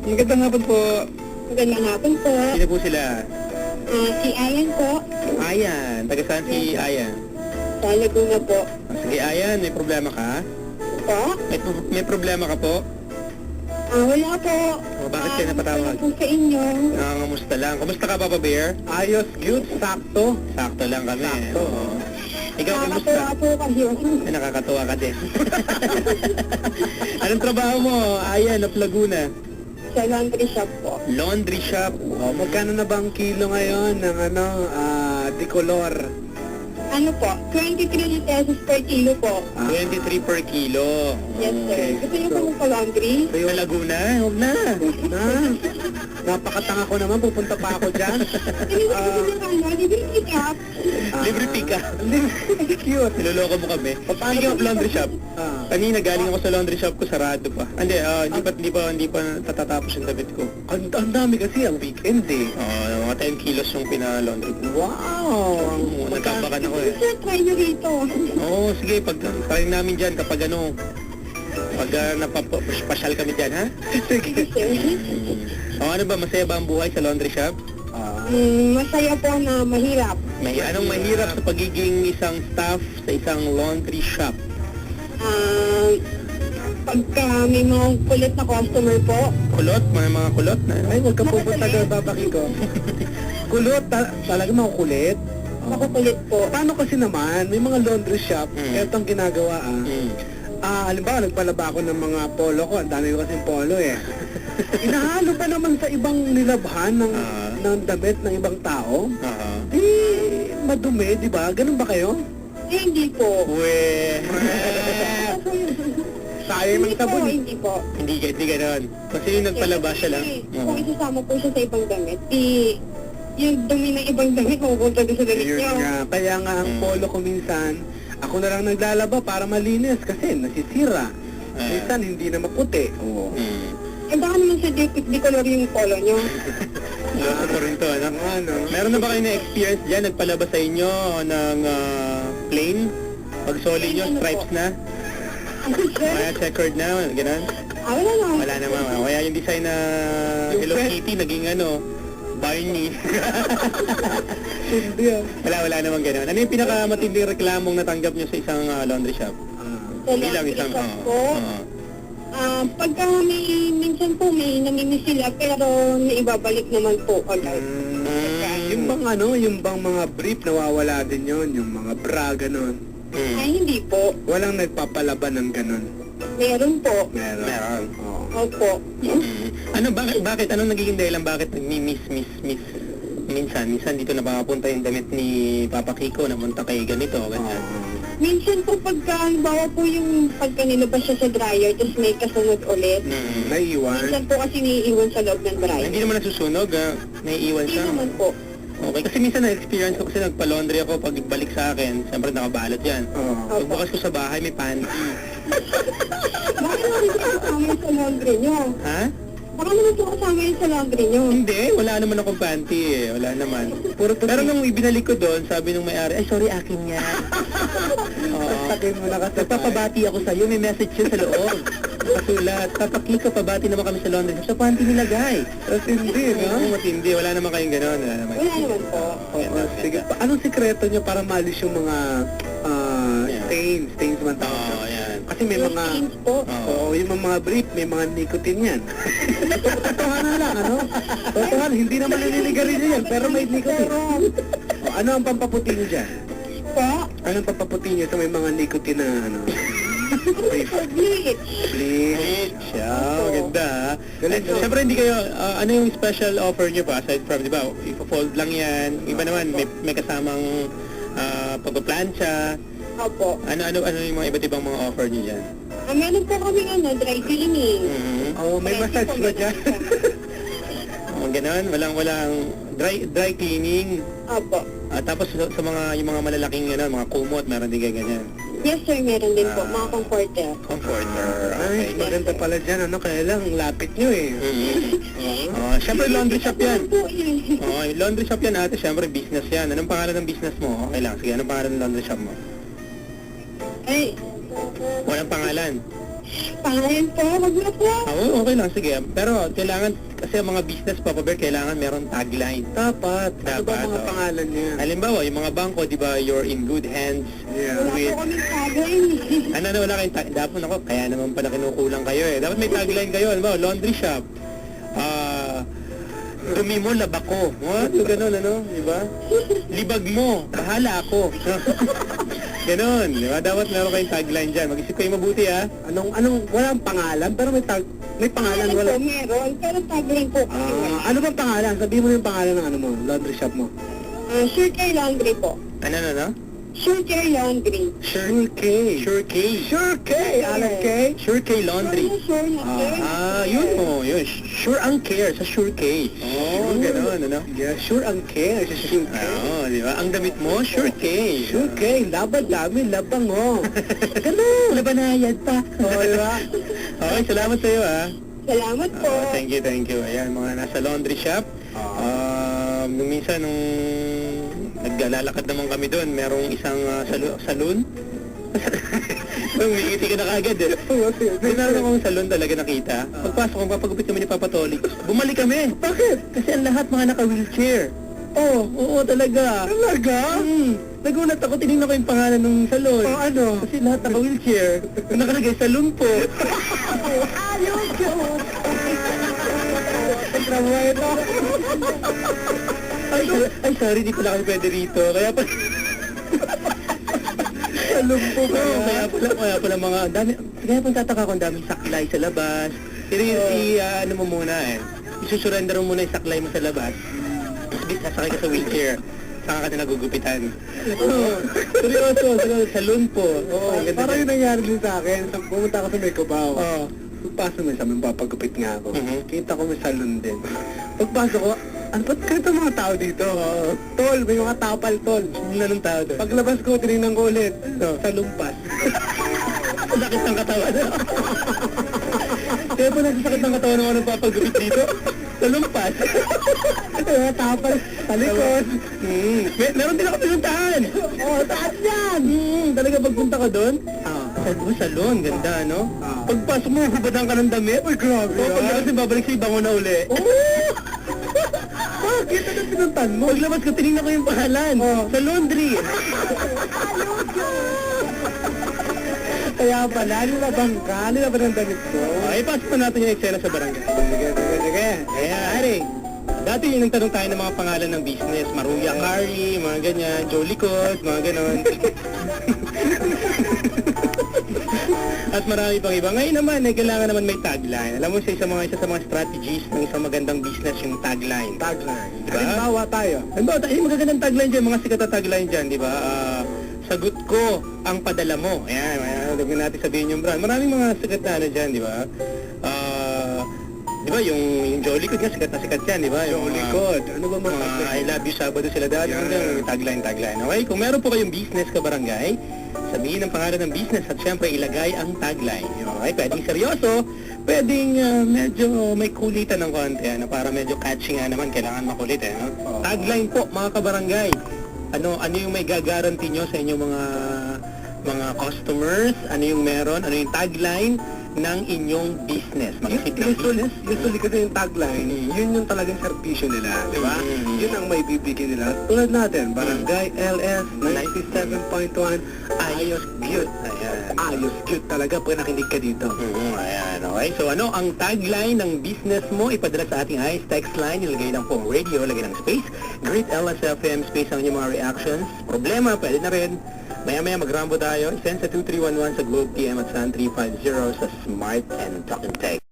Magandang hapon po. Magandang hapon po. Sino po sila? Si Ayan po. Ayan. Taga saan si Ayan? Sa Laguna po. Sige, Ayan. May problema ka? Po? May problema ka po? Wala po. Bakit kayo napatawag? Wala po sa inyo. Kamusta lang? Kamusta ka, Papa Bear? Ayos, good, sakto. Sakto lang kami. Sakto. Oo. Ikaw, kamusta? Nakakatuwa po kayo. Ay, nakakatuwa ka din. Anong trabaho mo? Ayan, of Laguna. Sa laundry shop po. Laundry shop. Oh, magkano na ba ang kilo ngayon ng Dicolor? Ano po? 23 pesos per kilo po. 23 per kilo. Yes, sir. Gusto niyo po magpa-laundry? Sa Laguna? Huwag na. Na, napakatanga ko naman, pupunta pa ako dyan. Hindi ko ano, libre pick up. Libre pick up. Cute. Niloloko mo kami. Paano Speaking of ba- laundry shop, Ah. kanina galing ako sa laundry shop ko, sarado pa. Hindi pa tatatapos yung damit ko. Ang dami kasi ang weekend eh. Mga 10 kilos yung pina-laundry ko. Wow! Nagkabakan ako eh. Sir, try nyo rito. Oo, sige, try namin dyan kapag pag napapasyal kami dyan, ha? Sige, sir. Ano ba, masaya ba ang buhay sa laundry shop? Masaya po na mahirap. Anong mahirap sa pagiging isang staff sa isang laundry shop? Pagka may mga kulit na customer po, Kulot? Mga kulot na? Ay, huwag ka pupunta doon, babaki ko. Kulot, talaga makukulit. makukulit po. Paano kasi naman, may mga laundry shop, eto ang ginagawa halimbawa, nagpalaba ako ng mga polo ko, ang dami ko kasing polo eh. Inahalo pa naman sa ibang nilabhan ng damit ng ibang tao. Madumi, di ba? Ganun ba kayo? Hindi po. Sayang ng sabon. Hindi po. Hindi gano'n. Kasi yung nagpalaba siya lang. Kung isasama po siya sa ibang damit, yung dumi ng ibang damit, mapupunta doon sa damit Yun niyo. nga. Kaya nga ang polo ko minsan, ako na lang naglalaba para malinis kasi nasisira. Minsan hindi na maputi. Oo. Eh baka naman sa di color yung polo niyo. Loko ko rin to, anak. Meron na ba kayo na-experience dyan? Nagpalaba sa inyo ng plain? Pag soli nyo, stripes na? Kaya checkered na, gano'n? Wala naman. Wala naman. Kaya yung design na Hello Kitty, naging Barney. Hindi Wala naman gano'n. Ano yung pinakamatinding reklamong natanggap nyo sa isang laundry shop? Sa laundry shop po, pagka minsan po may namimiss sila, pero naibabalik naman po agad. Yung bang mga brief nawawala din yon, yung mga bra ganon. Ay, hindi po. Walang nagpapalaban ng ganon. Meron po. Meron. Oo. Opo. Bakit? Anong nagiging dahilan? Bakit nagmi-miss? Minsan dito na mapunta yung damit ni Papa Kiko, napunta kay ganito, ganyan. Minsan po pagka, halimbawa po yung pagka nilabas siya sa dryer, tapos may kasunod ulit. Naiiwan. Minsan po kasi naiiwan sa loob ng dryer. Hindi naman nasusunog, naiiwan Hindi siya. naman po. Okay, kasi minsan na-experience ko kasi nagpa-laundry ako, pag balik sa akin, siyempre nakabalot yan. Oo. Pagbukas ko sa bahay, may panty. Baka naman po kasama yun sa laundry nyo. Ha? Baka naman po kasama yun sa laundry nyo. Hindi, wala naman akong panty eh. Wala naman. Pero nung ibinalik ko doon, sabi nung may-ari, ay sorry, akin yan. Oo. Sakin mo na kasi. Nagpapabati ako sa'yo, may message yun sa loob. Nakasulat, Papa Kiko, pabati naman kami sa laundry. Sa panty nilagay. Tapos hindi, no? Oo, matindi. Wala naman kayong gano'n. Wala naman po. Oo, sige. Anong sikreto nyo para malis yung mga stains man tawag? Oo, yan. Kasi may Yung mga... stains po. Oo, yung mga brief, may mga nicotine yan. Totohanan lang, ano? Totohanan, hindi naman naninigarilyo yan, pero may nicotine. O, ano ang pampaputi nyo dyan? Po? Ano ang pampaputi nyo sa may mga nicotine na, brief? Bleach. Bleach. Maganda ha. Galing. Siyempre hindi kayo, ano yung special offer nyo pa aside from, di ba, ipo-fold lang yan. Iba naman, may kasamang pagpaplansya. Opo. Ano yung mga iba't ibang mga offer nyo dyan? Meron po kami dry cleaning. Oh, may massage ba dyan? Ganon, walang dry cleaning. Opo. Tapos sa yung mga malalaking mga kumot, meron din kayo ganyan. Yes sir, meron din po. Mga comforter. Comforter. Ay, Okay. maganda pala dyan, ano? Kaya lang, lapit nyo eh. Siyempre laundry shop yan. Po yun. Laundry shop yan ate, siyempre business yan. Anong pangalan ng business mo? Okay lang, sige, anong pangalan ng laundry shop mo? Ay, Walang pangalan. Pangalan po, wag na po. Oo, okay lang, sige. Pero kailangan, kasi ang mga business, Papa Bear, kailangan meron tagline. Dapat. Ano ba Dapat, mga oh. pangalan niya? Halimbawa, yung mga bangko, di ba, you're in good hands Yeah. Wala po with... kami tagline. Ano, wala kayong tagline. Dapat ako, kaya naman pala kinukulang kayo eh. Dapat may tagline kayo. Halimbawa, laundry shop. Dumi mo, labak ko. Yung ganun, ano? Di ba? Libag mo, bahala ako. Ganun, di ba? Dapat meron kayong tagline dyan. Mag-isip kayo mabuti, ha? Anong, walang pangalan, pero may pangalan, Pangalan wala. po meron, pero tagline po kasi wala. Ano bang pangalan? Sabihin mo yung pangalan ng ano mo, laundry shop mo. Sure Care Laundry po. Ano? Sure Care Laundry. Sure K. Sure K. Sure K, Alan K. Sure K Laundry. Sure na care. Yun mo, yun. Sure ang care sa Sure K. Oh, ganun, ano? Yeah, sure ang K. Sure K. Oo, di ba? Ang damit mo, Sure K. Sure K, labad dami, labang oh. Ganun. Labanayad pa. Oh, di ba? Okay, salamat sa iyo, ha? Salamat po. Thank you. Ayan, mga nasa laundry shop. Nung minsan, nung naglalakad naman kami doon, merong isang saloon. Umingiti ka na kagad eh. May naroon akong salon talaga nakita. Pagpasok ko, papagupit kami ni Papa Toli. Bumalik kami. Bakit? Kasi ang lahat mga naka-wheelchair. Oo, talaga. Talaga? Nagulat ako, tinignan ko yung pangalan ng salon. Oh, ano? Kasi lahat naka-wheelchair. Nakalagay, salon po. Ayos ko. Trabaho ito. Ay, sorry, di pala kami pwede rito. Kaya pa... Salon po ba? Kaya pala mga dami, kaya pang tataka ko ang daming saklay sa labas. Pero ano mo muna eh, isusurrender mo muna yung saklay mo sa labas. Tapos sasakay ka sa wheelchair. Saka ka na nagugupitan. Seryoso, salon po. Ganda Parang dyan. yung nangyari din sa akin. Pumunta ako sa Mecobaw. Oo. Pagpasok mo sa amin, papagupit nga ako. Mhm. Kita ko may salon din. Pagpasok ko, ano ba't ganito mga tao dito? Tol, may mga tapal, tol. Anong tao doon? Paglabas ko, tinignan ko ulit. Salumpas. Sakit ng katawan. Kaya po nagsasakit ng katawan ng anong papagupit dito? Salumpas. Mga tapal, talikod. Meron din ako pinuntahan. Taas yan! Talaga pagpunta ko doon, salon, ganda, no? Pagpasok mo, hubadang ka ng damit. Uy, grabe Oo, pag kasi babalik sa'yo, bango na uli. Bakit? Ano pinuntan mo? Paglabas ko, tinignan ko yung pangalan. Sa laundry. Kaya pala, nilabang ka, nilabang ang damit ko. Okay, pasok pa natin yung eksena sa barangay. Sige. Kaya, Ari, dati yung nagtanong tayo ng mga pangalan ng business, Maruya Kari, mga ganyan, Joe Licod, mga ganon. At marami pang iba. Ngayon naman, kailangan naman may tagline. Alam mo, isa sa mga strategies ng isang magandang business yung tagline. Tagline. Diba? Halimbawa tayo. Halimbawa, yung magagandang tagline dyan, mga sikat na tagline dyan, di ba? Sagot ko ang padala mo. Ayan, huwag natin sabihin yung brand. Maraming mga sikat na ano dyan, di ba? Di ba, yung Jolly Good nga, sikat na sikat yan, di ba? Jolly Good. Ano ba mga mga I love you Sabado sila dati. Yeah. Tagline. Okay, kung meron po kayong business ka barangay, sabihin ang pangalan ng business at syempre ilagay ang tagline. Okay, pwedeng seryoso, pwedeng medyo may kulitan ng konti, ano, para medyo catchy nga naman, kailangan makulit eh. No? Tagline po, mga kabarangay. Ano yung may gagaranti nyo sa inyong mga customers? Ano yung meron? Ano yung tagline ng inyong business? Mag-isip ng business. Usually kasi yung tagline, yun yung talagang servisyo nila, di ba? Mm. Yun ang may bibigyan nila. Tulad natin, Barangay LS 97.1, ayos cute. Ayan. Ayos cute talaga pag nakinig ka dito. Ayan, okay. So ano ang tagline ng business mo? Ipadala sa ating ICE text line. Ilagay lang po ang radio, lagay ng space. Great LSFM, space ang inyong mga reactions. Problema, pwede na rin. Maya-maya mag-rambo tayo. Send sa 2311 sa Globe PM at San 350 sa Smart and Talk and Text.